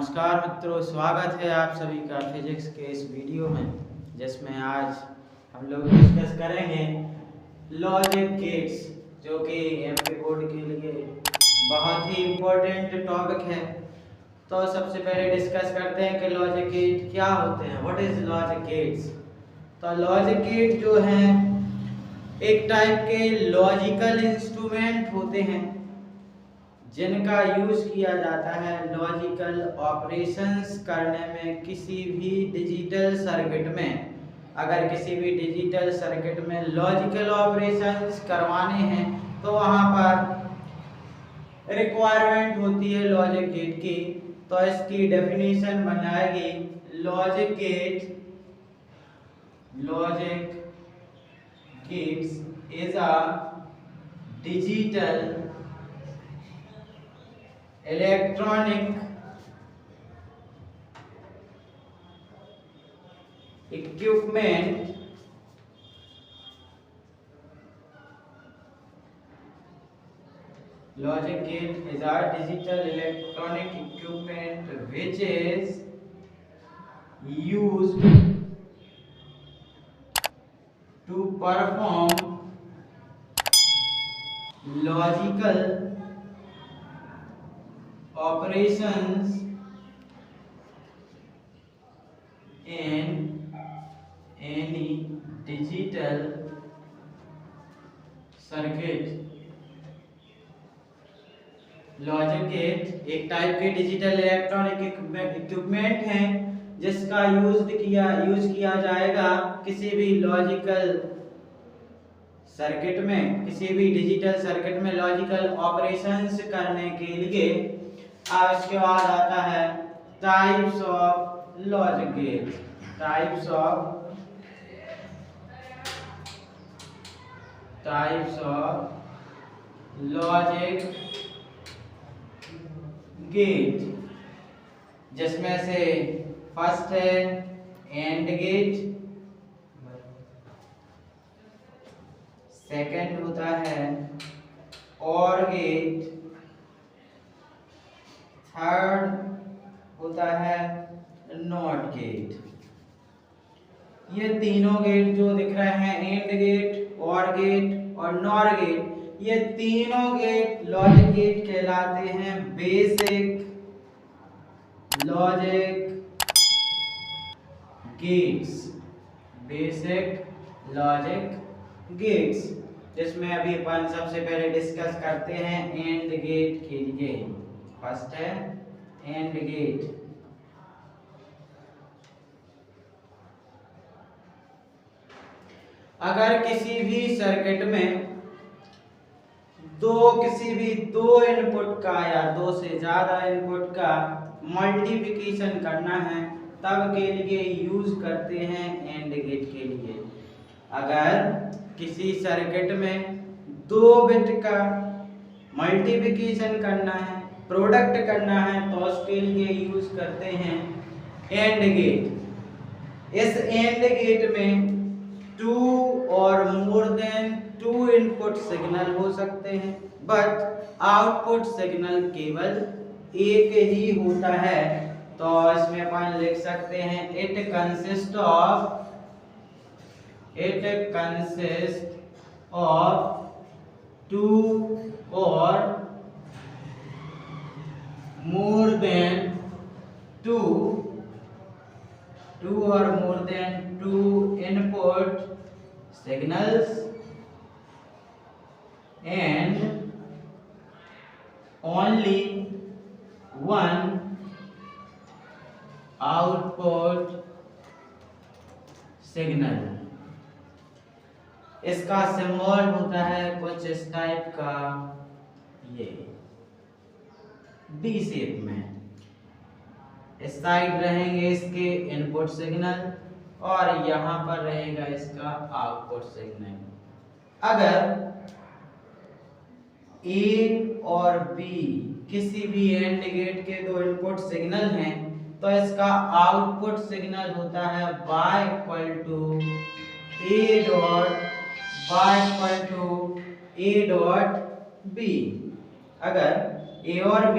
नमस्कार मित्रों, स्वागत है आप सभी का फिजिक्स के इस वीडियो में, जिसमें आज हम लोग डिस्कस करेंगे लॉजिक गेट्स, जो कि एमपी बोर्ड के लिए बहुत ही इम्पोर्टेंट टॉपिक है। तो सबसे पहले डिस्कस करते हैं कि लॉजिक गेट क्या होते हैं। What is logic gates? तो लॉजिक गेट जो हैं एक टाइप के लॉजिकल इंस्ट्रूमेंट होते हैं जिनका यूज किया जाता है लॉजिकल ऑपरेशंस करने में। किसी भी डिजिटल सर्किट में, अगर किसी भी डिजिटल सर्किट में लॉजिकल ऑपरेशंस करवाने हैं तो वहां पर रिक्वायरमेंट होती है लॉजिक गेट की। तो इसकी डेफिनेशन बनाएगी logic gates is a digital electronic equipment logic gate is a digital electronic equipment which is used to perform logical operations in any digital circuit। Logic gate एक type के digital electronic equipment है जिसका use किया जाएगा किसी भी logical circuit में, किसी भी डिजिटल सर्किट में लॉजिकल ऑपरेशंस करने के लिए। अब इसके बाद आता है types of logic gate. Types of logic gate, जिसमें से फर्स्ट है एंड गेट, सेकंड होता है और गेट, थर्ड होता है नॉट गेट। ये तीनों गेट जो दिख रहे हैं, एंड गेट, और गेट और नॉट गेट, ये तीनों गेट लॉजिक गेट कहलाते हैं। Basic logic gates, basic logic gates, जिसमें अभी अपन सबसे पहले डिस्कस करते हैं एंड गेट के लिए। फर्स्ट है एंड गेट। अगर किसी भी सर्किट में किसी भी दो इनपुट का या दो से ज्यादा इनपुट का मल्टीप्लिकेशन करना है तब के लिए यूज करते हैं एंड गेट के लिए। अगर किसी सर्किट में 2 बिट का मल्टीप्लिकेशन करना है, प्रोडक्ट करना है, तो उसके लिए यूज करते हैं एंड गेट। इस एंड गेट में 2 और मोर देन 2 इनपुट सिग्नल हो सकते हैं, बट आउटपुट सिग्नल केवल एक ही होता है। तो इसमें अपन लिख सकते हैं इट कंसिस्ट ऑफ 2 और more than 2 input signals and only 1 output signal। इसका सिंबल होता है कुछ इस टाइप का, ये डी शेप में। इस साइड रहेंगे इसके इनपुट सिग्नल और यहाँ पर रहेगा इसका आउटपुट सिग्नल। अगर ए और बी किसी भी एंड गेट के 2 इनपुट सिग्नल हैं तो इसका आउटपुट सिग्नल होता है y a डॉट b। अगर a और b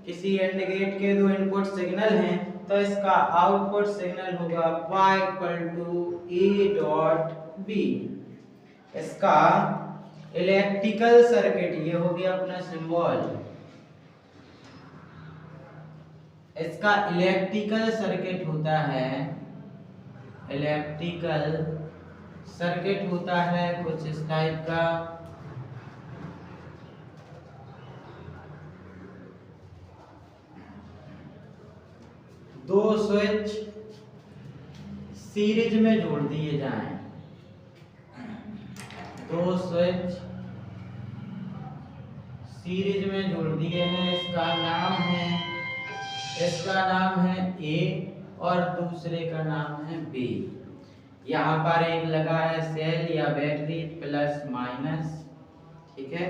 किसी एंड गेट के दो इनपुट सिग्नल हैं तो इसका आउटपुट सिग्नल होगा y = a डॉट b। इसका इलेक्ट्रिकल सर्किट, ये हो गया अपना सिंबल, इसका इलेक्ट्रिकल सर्किट होता है, इलेक्ट्रिकल सर्किट होता है कुछ इस टाइप का। दो स्विच सीरीज में जोड़ दिए जाएं, दो स्विच सीरीज में जोड़ दिए हैं, इसका नाम है A और दूसरे का नाम है B। यहाँ पर एक लगा है सेल या बैटरी प्लस माइनस, ठीक है,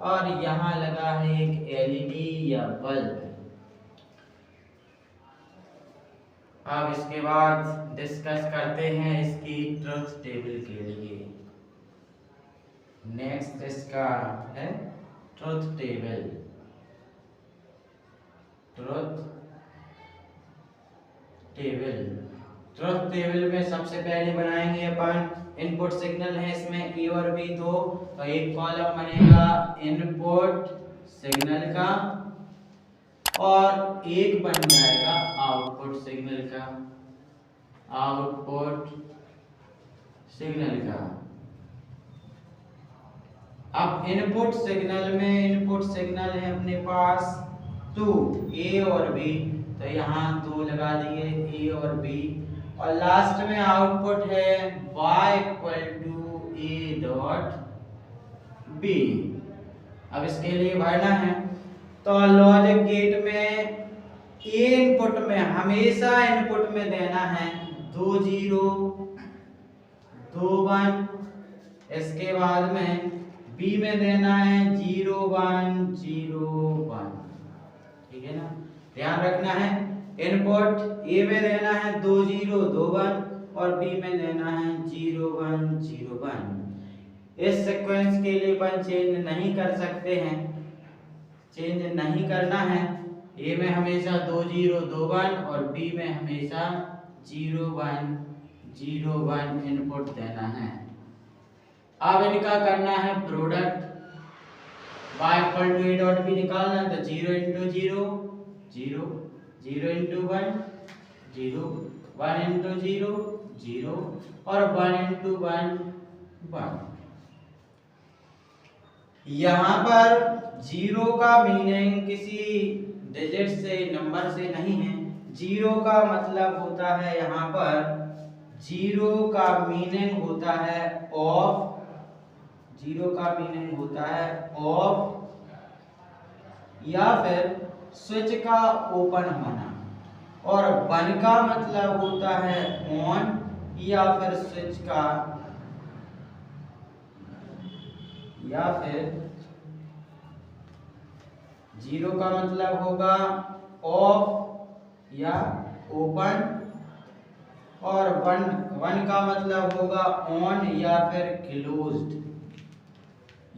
और यहाँ लगा है एक LED या बल्ब। अब इसके बाद डिस्कस करते हैं इसकी ट्रुथ टेबल के लिए। नेक्स्ट इसका है ट्रुथ टेबल। ट्रुथ टेबल में सबसे पहले बनाएंगे अपन, इनपुट सिग्नल है इसमें A और B दो, तो एक कॉलम बनेगा इनपुट सिग्नल का और एक बन जाएगा आउटपुट सिग्नल का, अब इनपुट सिग्नल है अपने पास 2 A और B, तो यहाँ 2 लगा दिए A और B, और लास्ट में आउटपुट है y = a डॉट b। अब इसके लिए भरना है, तो लॉजिक गेट में A इनपुट में हमेशा इनपुट में देना है 2 0 2 1, इसके बाद में B में देना है 0 1 0 1, ठीक है ना। ध्यान रखना है इनपुट A में देना है 2 0 2 1 और B में देना है 0 1 0 1। इस सीक्वेंस के लिए अपन चेंज नहीं कर सकते हैं, चेंज नहीं करना है। A में हमेशा 2 0 2 1 और B में हमेशा 0 1 0 1 इनपुट देना है। अब इनका करना है product, y = a dot b निकालना, तो 0 × 0 0 0 × 1 0 1 × 0 0 और 1 × 1 1। यहाँ पर 0 का मीनिंग किसी डिजिट से, नंबर से नहीं है। 0 का मतलब होता है, यहाँ पर 0 का मीनिंग होता है ऑफ, 0 का मीनिंग होता है ऑफ या फिर स्विच का ओपन होना, और 1 का मतलब होता है ऑन या फिर स्विच का, या फिर 0 का मतलब होगा ऑफ या ओपन, और 1 का मतलब होगा ऑन या फिर क्लोज्ड,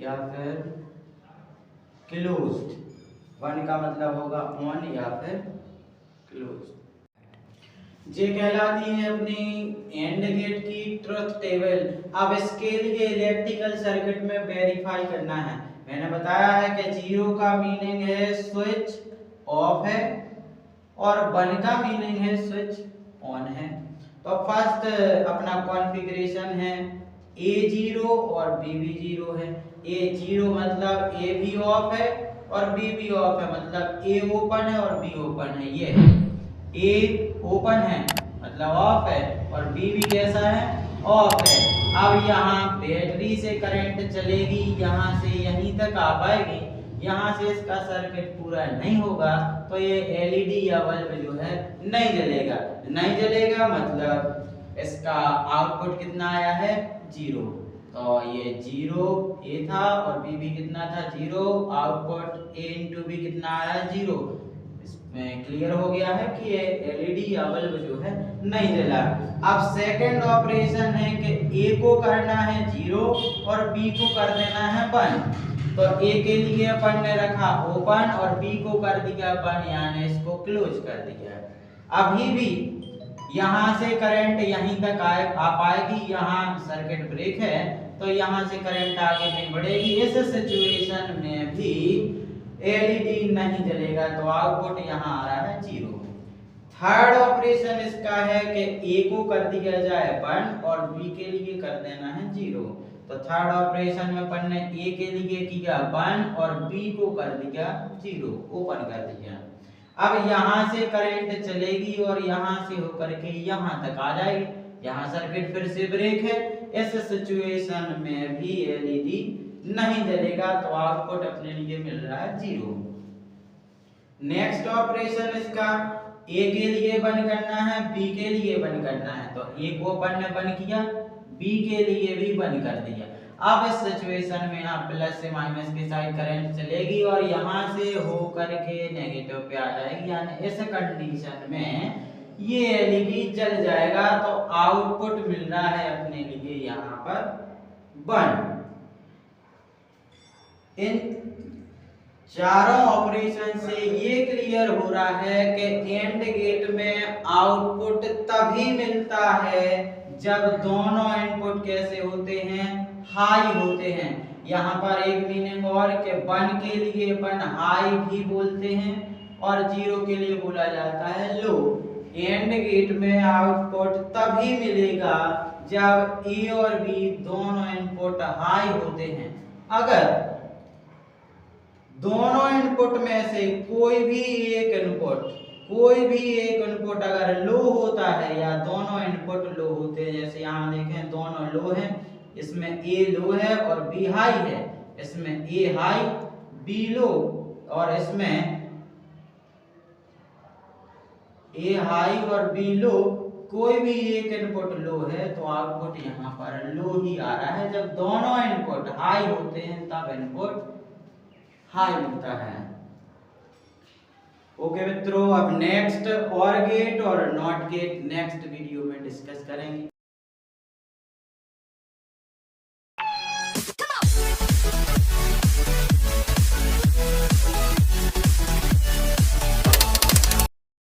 या फिर क्लोज्ड। 1 का मतलब होगा ऑन या फिर क्लोज्ड। ये कहलाती है अपनी एंड गेट की ट्रुथ टेबल। अब इसके लिए इलेक्ट्रिकल सर्किट में वेरीफाई करना है। मैंने बताया है कि 0 का मीनिंग है स्विच ऑफ है और 1 का मीनिंग है स्विच ऑन है। तो फर्स्ट अपना कॉन्फ़िगरेशन है A 0 और B भी 0 है। A 0 मतलब A भी ऑफ है और B भी ऑफ है, मतलब A ओपन है और B ओपन है। ये A ओपन है मतलब ऑफ है और B भी कैसा है, ऑफ है। अब यहाँ बैटरी से करंट चलेगी, यहाँ से यहीं तक आ पाएगी, यहाँ से इसका सर्किट पूरा नहीं होगा, तो ये एलईडी या बल्ब जो है नहीं जलेगा। नहीं जलेगा मतलब इसका आउटपुट कितना आया है, 0। तो ये 0 A था और B भी कितना था, 0। आउटपुट A × B कितना आया, 0। इसमें क्लियर हो गया है कि ये एलईडी या बल्ब जो है नहीं जला। अब सेकंड ऑपरेशन है कि A को करना है 0 और B को कर देना है 1। तो ए के लिए अपन ने रखा ओपन और बी को कर दिया बंद, यानी इसको क्लोज कर दिया। अभी भी यहाँ से करंट यहीं तक आ पाएगी, यहाँ सर्किट ब्रेक है तो यहाँ से करंट आगे नहीं बढ़ेगी। इस सिचुएशन में भी एलईडी नहीं जलेगा, तो आउटपुट यहाँ आ रहा है 0। थर्ड ऑपरेशन इसका है कि ए को कर दिया जाए बंद और बी के लिए कर देना है 0। तो थर्ड ऑपरेशन में अपन ने ए के लिए किया बंद और बी को कर दिया 0, ओपन कर दिया। अब यहाँ से करंट चलेगी और यहाँ से होकर के यहाँ तक आ जाएगी, यहाँ सर्किट फिर से ब्रेक है। इस सिचुएशन में भी एलईडी नहीं जलेगा, तो आउटपुट अपने लिए मिल रहा है 0। नेक्स्ट ऑपरेशन इसका ए के लिए बंद करना है, बी के लिए बंद करना है। तो ए को अपन ने बंद किया, बी के लिए भी बंद कर दिया। अब इस सिचुएशन में यहाँ प्लस से माइनस की साइड करंट चलेगी और यहाँ से होकर के नेगेटिव पे आ जाएगी, यानी इस कंडीशन में ये एलईडी जल जाएगा। तो आउटपुट मिल रहा है अपने लिए यहाँ पर 1। इन चारों ऑपरेशन से ये क्लियर हो रहा है कि एंड गेट में आउटपुट तभी मिलता है जब दोनों इनपुट कैसे होते हैं, हाई होते हैं। यहाँ पर एक मीनिंग और कि 1 के लिए अपन हाई भी बोलते हैं और 0 के लिए बोला जाता है लो। एंड गेट में आउटपुट तभी मिलेगा जब ए और बी दोनों इनपुट हाई होते हैं। अगर दोनों इनपुट में से कोई भी एक इनपुट अगर लो होता है या दोनों इनपुट लो होते हैं, जैसे यहाँ देखें दोनों लो हैं, इसमें ए लो है और बी हाई है, इसमें ए हाई बी लो और इसमें ए हाई और बी लो, कोई भी एक इनपुट लो है तो आउटपुट यहाँ पर लो ही आ रहा है। जब दोनों इनपुट हाई होते हैं तब इनपुट हाई मिलता है। ओके मित्रों, अब नेक्स्ट और गेट और नॉट गेट नेक्स्ट वीडियो में डिस्कस करेंगे।